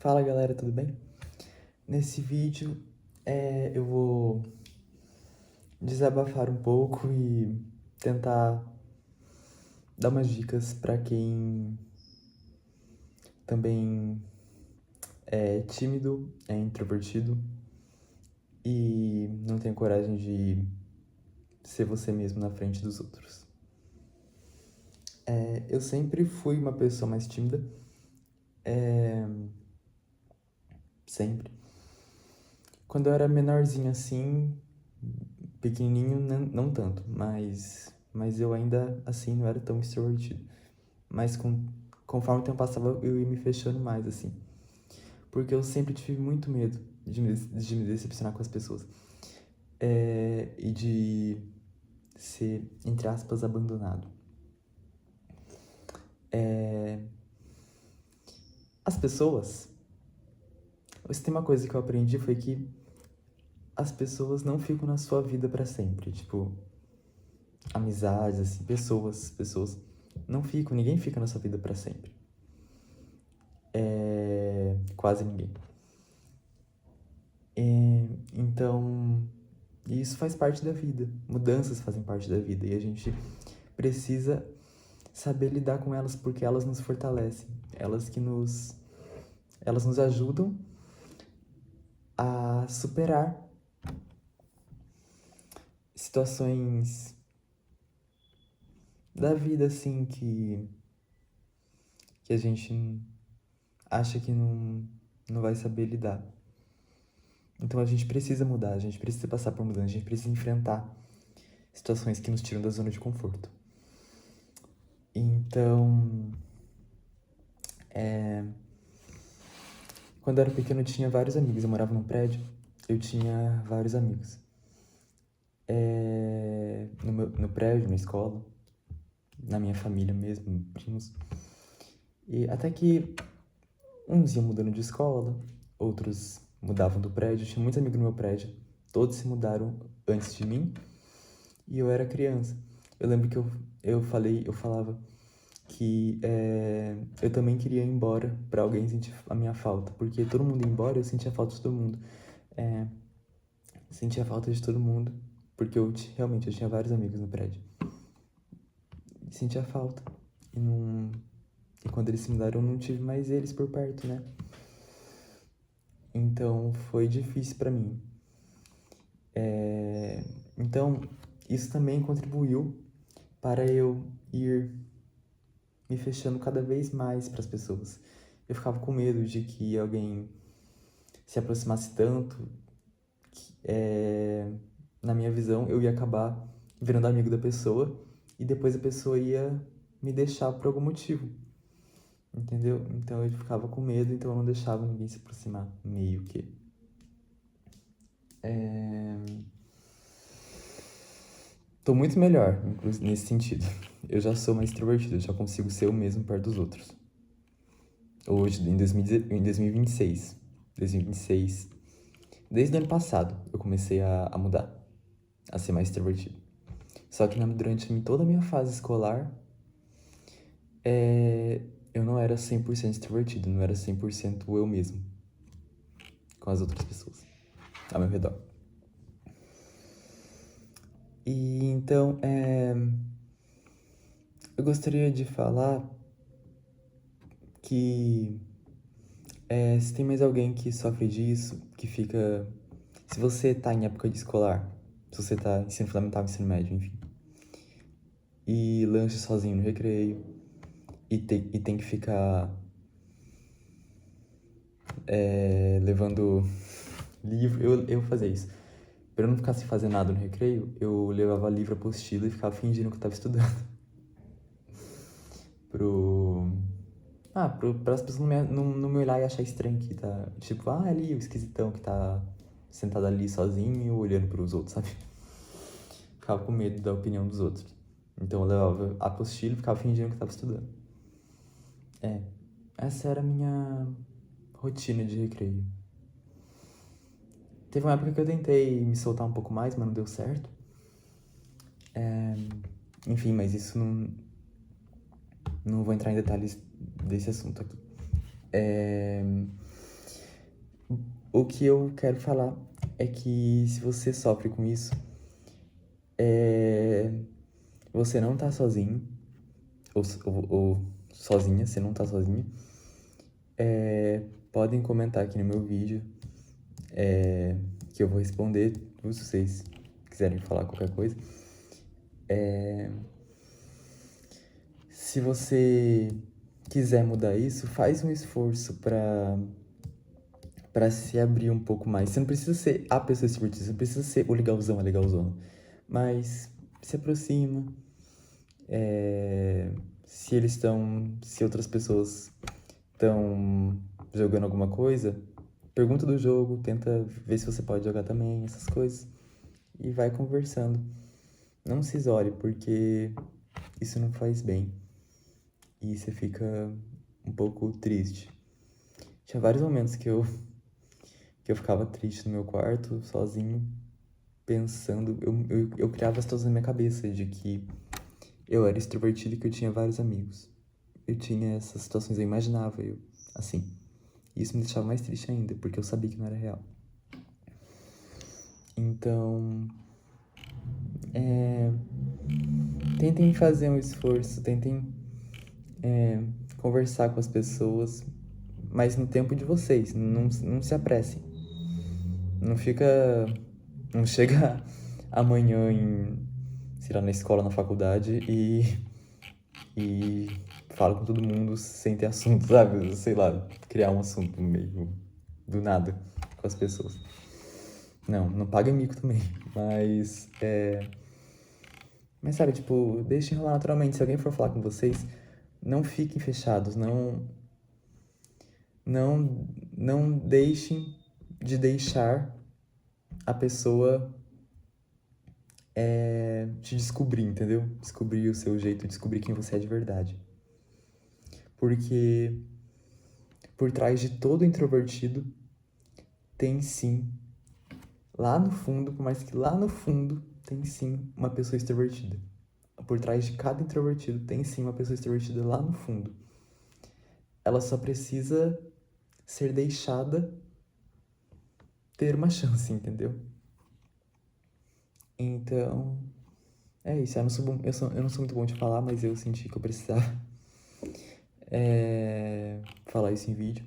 Fala galera, tudo bem? Nesse vídeo eu vou desabafar um pouco e tentar dar umas dicas pra quem também é tímido, é introvertido e não tem coragem de ser você mesmo na frente dos outros. Eu sempre fui uma pessoa mais tímida, sempre. Quando eu era menorzinho assim, pequenininho, não tanto, mas eu ainda assim não era tão extrovertido. Mas conforme o tempo passava, eu ia me fechando mais, assim. Porque eu sempre tive muito medo de me decepcionar com as pessoas. E de ser, entre aspas, abandonado. As pessoas... Se tem uma coisa que eu aprendi foi que as pessoas não ficam na sua vida pra sempre. Tipo, amizades, assim, pessoas não ficam, ninguém fica na sua vida pra sempre. Quase ninguém. Então, isso faz parte da vida. Mudanças fazem parte da vida e a gente precisa saber lidar com elas porque elas nos fortalecem. Elas nos ajudam a superar situações da vida, assim, que a gente acha que não vai saber lidar. Então a gente precisa mudar, a gente precisa passar por mudança, a gente precisa enfrentar situações que nos tiram da zona de conforto. Então, quando eu era pequeno eu tinha vários amigos, eu morava num prédio, eu tinha vários amigos. No prédio, na escola, na minha família mesmo, primos. E até que uns iam mudando de escola, outros mudavam do prédio, eu tinha muitos amigos no meu prédio, todos se mudaram antes de mim e eu era criança. Eu lembro que eu falava que eu também queria ir embora pra alguém sentir a minha falta, porque todo mundo ia embora, eu sentia falta de todo mundo. Sentia falta de todo mundo, porque realmente eu tinha vários amigos no prédio. Sentia falta. E quando eles se mudaram, eu não tive mais eles por perto, né? Então foi difícil pra mim. Então isso também contribuiu para eu ir me fechando cada vez mais para as pessoas. Eu ficava com medo de que alguém se aproximasse tanto que, na minha visão, eu ia acabar virando amigo da pessoa e depois a pessoa ia me deixar por algum motivo, entendeu? Então eu ficava com medo, então eu não deixava ninguém se aproximar, meio que. Tô muito melhor, inclusive, nesse sentido. Eu já sou mais extrovertido, eu já consigo ser eu mesmo perto dos outros. Hoje, em 2026, 2026, desde o ano passado, eu comecei a mudar, a ser mais extrovertido. Só que durante toda a minha fase escolar, eu não era 100% extrovertido, não era 100% eu mesmo com as outras pessoas ao meu redor. E então, eu gostaria de falar que se tem mais alguém que sofre disso, que fica... Se você tá em época de escolar, se você tá em ensino fundamental, ensino médio, enfim, e lanche sozinho no recreio, e tem que ficar levando livro... Eu fazia isso. Pra eu não ficar sem fazer nada no recreio, eu levava livro, apostila e ficava fingindo que eu tava estudando. Para as pessoas não me olhar e achar estranho que tá... Tipo, ali o esquisitão que tá sentado ali sozinho olhando pros outros, sabe? Ficava com medo da opinião dos outros. Então eu levava a apostila e ficava fingindo que eu tava estudando. Essa era a minha rotina de recreio. Teve uma época que eu tentei me soltar um pouco mais, mas não deu certo. Enfim, mas isso não vou entrar em detalhes desse assunto aqui. O que eu quero falar é que se você sofre com isso, você não tá sozinho, ou sozinha, você não tá sozinha. Podem comentar aqui no meu vídeo, que eu vou responder se vocês quiserem falar qualquer coisa. Se você quiser mudar isso, faz um esforço pra se abrir um pouco mais. Você não precisa ser a pessoa extrovertida, você não precisa ser o legalzão, a legalzona. Mas se aproxima. Se outras pessoas estão jogando alguma coisa, pergunta do jogo, tenta ver se você pode jogar também, essas coisas. E vai conversando. Não se isole, porque isso não faz bem. E você fica um pouco triste. Tinha vários momentos que eu ficava triste no meu quarto, sozinho, pensando. Eu criava situações na minha cabeça de que eu era extrovertido e que eu tinha vários amigos. Eu tinha essas situações, eu imaginava eu assim. Isso me deixava mais triste ainda, porque eu sabia que não era real. Então, tentem fazer um esforço, tentem conversar com as pessoas, mas no tempo de vocês, não se apressem. Não chega amanhã sei lá, na escola, na faculdade e fala com todo mundo sem ter assunto, sabe? Sei lá, criar um assunto meio do nada com as pessoas. Não paga mico também, mas sabe, tipo, deixem rolar naturalmente. Se alguém for falar com vocês, não fiquem fechados, não deixem de deixar a pessoa te descobrir, entendeu? Descobrir o seu jeito, descobrir quem você é de verdade. Porque por trás de todo introvertido tem sim, lá no fundo, por mais que lá no fundo, tem sim uma pessoa extrovertida. Por trás de cada introvertido tem sim uma pessoa extrovertida lá no fundo. Ela só precisa ser deixada ter uma chance, entendeu? Então, é isso. Eu não sou muito bom de falar, mas eu senti que eu precisava falar isso em vídeo.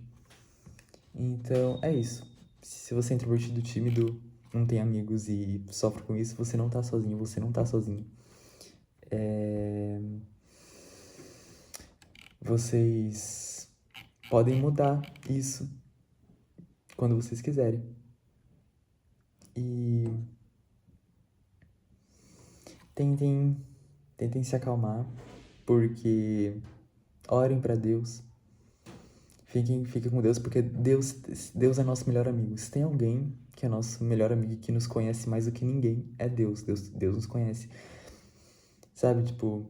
Então, é isso. Se você é introvertido, tímido, não tem amigos e sofre com isso, você não tá sozinho, você não tá sozinho. Vocês podem mudar isso quando vocês quiserem. E tentem se acalmar, porque orem pra Deus. Fiquem com Deus, porque Deus é nosso melhor amigo. Se tem alguém que é nosso melhor amigo e que nos conhece mais do que ninguém, é Deus. Deus nos conhece. Sabe, tipo,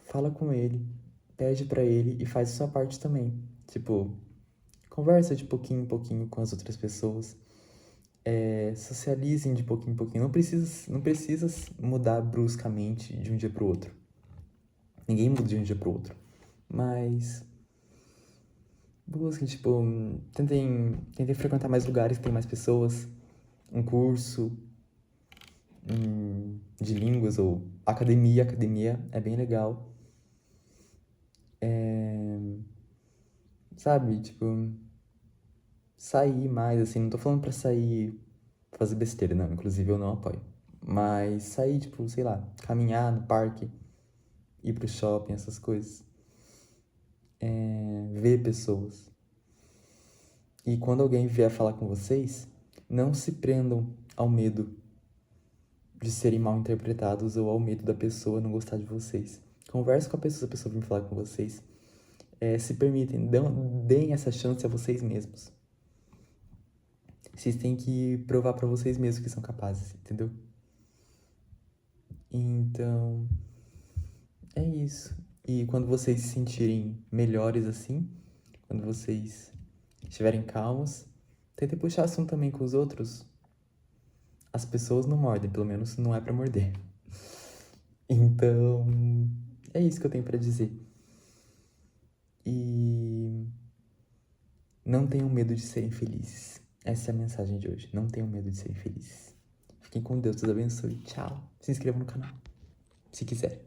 fala com ele, pede pra ele e faz a sua parte também. Tipo, conversa de pouquinho em pouquinho com as outras pessoas. Socializem de pouquinho em pouquinho. Não precisa mudar bruscamente de um dia pro outro. Ninguém muda de um dia pro outro. Mas busquem, tipo, tentem frequentar mais lugares que tem mais pessoas. Um curso de línguas ou academia. Academia é bem legal. Sabe, tipo, sair mais, assim. Não tô falando pra sair fazer besteira, não. Inclusive eu não apoio. Mas sair, tipo, sei lá, caminhar no parque, ir pro shopping, essas coisas. Ver pessoas. E quando alguém vier falar com vocês, não se prendam ao medo de serem mal interpretados ou ao medo da pessoa não gostar de vocês. Converse com a pessoa, se a pessoa vir falar com vocês. Se permitem, deem essa chance a vocês mesmos. Vocês têm que provar pra vocês mesmos que são capazes, entendeu? Então, é isso. E quando vocês se sentirem melhores assim, quando vocês estiverem calmos, tentem puxar assunto também com os outros. As pessoas não mordem, pelo menos não é pra morder. Então, é isso que eu tenho pra dizer. E Não tenham medo de serem felizes. Essa é a mensagem de hoje. Não tenham medo de serem felizes. Fiquem com Deus, Deus abençoe. Tchau. Se inscrevam no canal, se quiser.